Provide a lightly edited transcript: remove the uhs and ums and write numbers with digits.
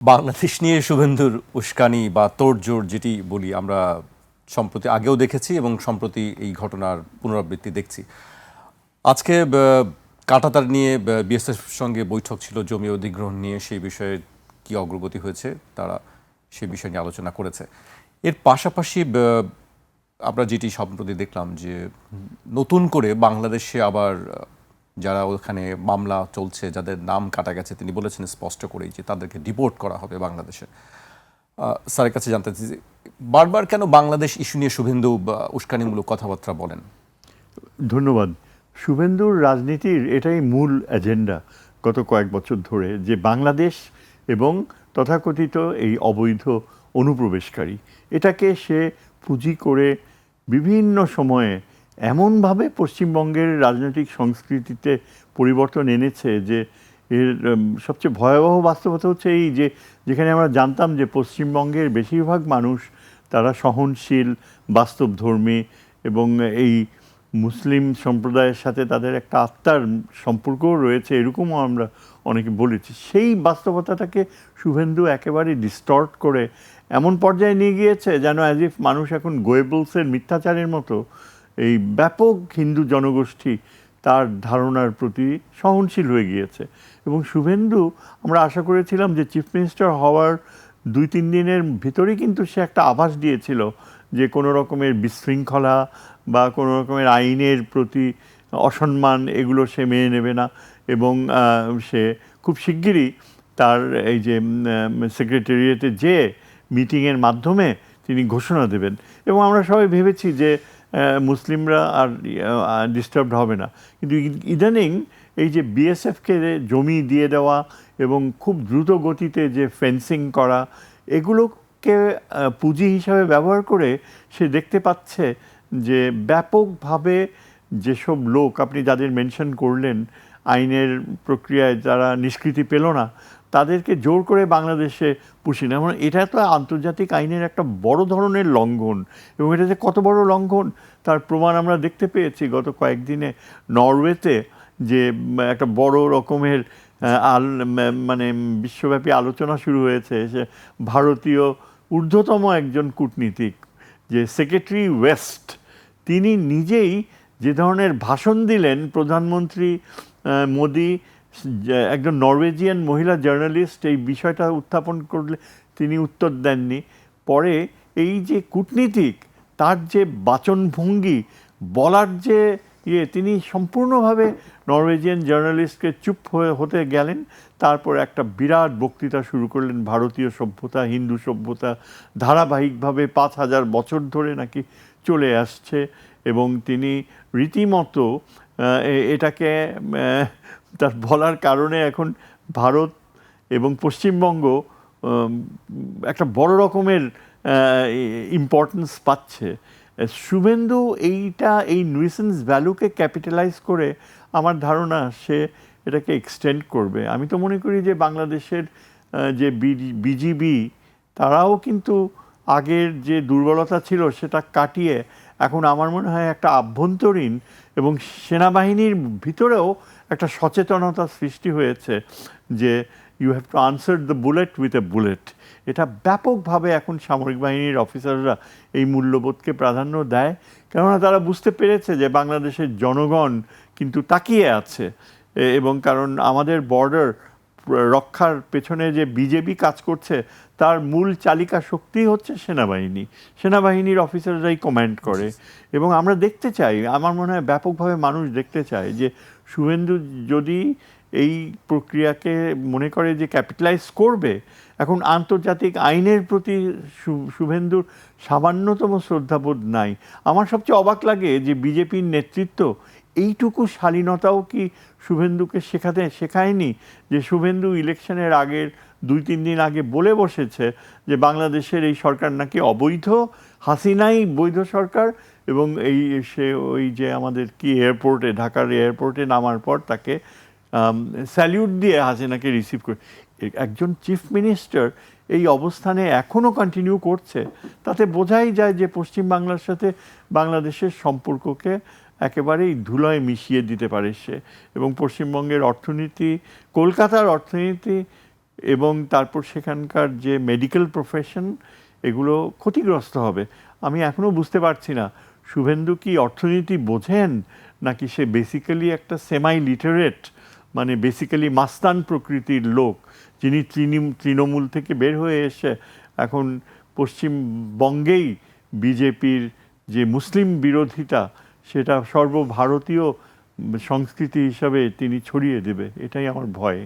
বাংলাদেশ নিয়ে শুভেন্দুর উস্কানি বা তোড়জোড় যেটি বলি আমরা সম্প্রতি আগেও দেখেছি এবং সম্প্রতি এই ঘটনার পুনরাবৃত্তি দেখছি। আজকে কাঁটাতার নিয়ে বিএসএফ সঙ্গে বৈঠক ছিল জমি অধিগ্রহণ নিয়ে, সেই বিষয়ে কি অগ্রগতি হয়েছে তারা সেই বিষয় নিয়ে আলোচনা করেছে। এর পাশাপাশি আমরা যেটি সম্প্রতি দেখলাম যে নতুন করে বাংলাদেশে আবার যারা ওখানে মামলা চলছে, যাদের নাম কাটা গেছে, তিনি বলেছেন স্পষ্ট করেই যে তাদেরকে ডিপোর্ট করা হবে বাংলাদেশে। স্যারের কাছে জানতে চাইছি, বারবার কেন বাংলাদেশ ইস্যু নিয়ে শুভেন্দু উস্কানিমূলক কথাবার্তা বলেন? ধন্যবাদ। শুভেন্দুর রাজনীতির এটাই মূল এজেন্ডা গত কয়েক বছর ধরে, যে বাংলাদেশ এবং তথাকথিত এই অবৈধ অনুপ্রবেশকারী, এটাকে সে পুঁজি করে বিভিন্ন সময়ে এমনভাবে পশ্চিমবঙ্গের রাজনৈতিক সংস্কৃতিতে পরিবর্তন এনেছে যে এর সবচেয়ে ভয়াবহ বাস্তবতা হচ্ছে এই যে, যেখানে আমরা জানতাম যে পশ্চিমবঙ্গের বেশিরভাগ মানুষ তারা সহনশীল, বাস্তবধর্মী এবং এই মুসলিম সম্প্রদায়ের সাথে তাদের একটা আত্মার সম্পর্কও রয়েছে, এরকমও আমরা অনেকে বলেছি, সেই বাস্তবতাটাকে শুভেন্দু একেবারে ডিস্টর্ট করে এমন পর্যায়ে নিয়ে গিয়েছে যেন অ্যাজ ইফ মানুষ এখন গোয়েবলসের মিথ্যাচারের মতো এই ব্যাপক হিন্দু জনগোষ্ঠী তার ধারণার প্রতি সহনশীল হয়ে গিয়েছে। এবং শুভেন্দু, আমরা আশা করেছিলাম যে চিফ মিনিস্টার হওয়ার 2-3 দিনের ভিতরেই কিন্তু সে একটা আভাস দিয়েছিল যে কোনো রকমের বিশৃঙ্খলা বা কোনো রকমের আইনের প্রতি অসম্মান এগুলো সে মেনে নেবে না, এবং সে খুব শিগগিরই তার এই যে সেক্রেটারিয়েটে যে মিটিংয়ের মাধ্যমে তিনি ঘোষণা দেবেন। এবং আমরা সবাই ভেবেছি যে মুসলিমরা আর ডিস্টার্বড হবে না, কিন্তু ইদানিং এই যে বিএসএফকে জমি দিয়ে দেওয়া এবং খুব দ্রুত গতিতে যে ফেন্সিং করা, এগুলোকে পুঁজি হিসাবে ব্যবহার করে সে দেখতে পাচ্ছে যে ব্যাপকভাবে যেসব লোক আপনি যাদের মেনশন করলেন আইনের প্রক্রিয়ায় যারা নিষ্কৃতি পেল না, তাদেরকে জোর করে বাংলাদেশে পুষি না। মানে এটা তো আন্তর্জাতিক আইনের একটা বড় ধরনের লঙ্ঘন, এবং এটা যে কত বড় লঙ্ঘন তার প্রমাণ আমরা দেখতে পেয়েছি গত কয়েকদিনে নরওয়েতে, যে একটা বড় রকমের মানে বিশ্বব্যাপী আলোচনা শুরু হয়েছে। সে ভারতীয় ঊর্ধ্বতম একজন কূটনীতিক, যে সেক্রেটারি ওয়েস্ট, তিনি নিজেই যে ধরনের ভাষণ দিলেন, প্রধানমন্ত্রী মোদি একজন নরওয়েজিয়ান মহিলা জার্নালিস্ট এই বিষয়টা উত্থাপন করলে তিনি উত্তর দেননি। পরে এই যে কূটনীতিক, তার যে বাচনভঙ্গি, বলার যে তিনি সম্পূর্ণভাবে নরওয়েজিয়ান জার্নালিস্টকে চুপ হতে গেলেন, তারপর একটা বিরাট বক্তৃতা শুরু করলেন ভারতীয় সভ্যতা, হিন্দু সভ্যতা ধারাবাহিকভাবে 5,000 বছর ধরে নাকি চলে আসছে, এবং তিনি রীতিমতো এটাকে তার বলার কারণে এখন ভারত এবং পশ্চিমবঙ্গ একটা বড় রকমের ইম্পর্টেন্স পাচ্ছে। শুভেন্দু এই নুইসেন্স ভ্যালুকে ক্যাপিটালাইজ করে আমার ধারণা সে এটাকে এক্সটেন্ড করবে। আমি তো মনে করি যে বাংলাদেশের যে বিজিবি, তারাও কিন্তু আগের যে দুর্বলতা ছিল সেটা কাটিয়ে এখন আমার মনে হয় একটা আভ্যন্তরীণ এবং সেনাবাহিনীর ভিতরেও একটা সচেতনতা সৃষ্টি হয়েছে যে you have to answer the bullet with a bullet. এটা ব্যাপকভাবে এখন সামরিক বাহিনীর অফিসাররা এই মূল্যবোধকে প্রাধান্য দেয়, কেননা তারা বুঝতে পেরেছে যে বাংলাদেশের জনগণ কিন্তু তাকিয়ে আছে, এবং কারণ আমাদের বর্ডার রক্ষার পেছনে যে বিজেপি কাজ করছে তার মূল চালিকা শক্তি হচ্ছে সেনাবাহিনী। সেনাবাহিনীর অফিসাররাই কমান্ড করে, এবং আমরা দেখতে চাই, আমার মনে হয় ব্যাপকভাবে মানুষ দেখতে চায় যে শুভেন্দু যদি এই প্রক্রিয়াকে মনে করে যে ক্যাপিটালাইজ করবে, এখন আন্তর্জাতিক আইনের প্রতি শুভেন্দুর সামান্যতম শ্রদ্ধাবোধ নাই। আমার সবচেয়ে অবাক লাগে যে বিজেপির নেতৃত্ব এইটুকু শালীনতাও কি শুভেন্দুকে শেখায়নি, যে শুভেন্দু ইলেকশনের আগের 2-3 দিন আগে বলে বসেছে যে বাংলাদেশের এই সরকার নাকি অবৈধ, হাসিনাই বৈধ সরকার, এবং সে ওই যে আমাদের কি এয়ারপোর্টে, ঢাকার এয়ারপোর্টে নামার পর তাকে স্যালিউট দিয়ে হাসিনাকে রিসিভ করে। একজন চিফ মিনিস্টার এই অবস্থানে এখনও কন্টিনিউ করছে, তাতে বোঝাই যায় যে পশ্চিমবাংলার সাথে বাংলাদেশের সম্পর্ককে একেবারেই ধুলোয় মিশিয়ে দিতে পারে সে, এবং পশ্চিমবঙ্গের অর্থনীতি, কলকাতার অর্থনীতি এবং তারপর সেখানকার যে মেডিকেল প্রফেশন এগুলো ক্ষতিগ্রস্ত হবে। আমি এখনও বুঝতে পারছি না শুভেন্দু কি অর্থনীতি বোঝেন, নাকি সে বেসিক্যালি একটা সেমাই লিটারেট, মানে বেসিক্যালি মাস্তান প্রকৃতির লোক, যিনি তৃণমূল থেকে বের হয়ে এসে এখন পশ্চিমবঙ্গেই বিজেপির যে মুসলিম বিরোধিতা সেটা সর্বভারতীয় সংস্কৃতি হিসাবে তিনি ছড়িয়ে দেবে, এটাই আমার ভয়।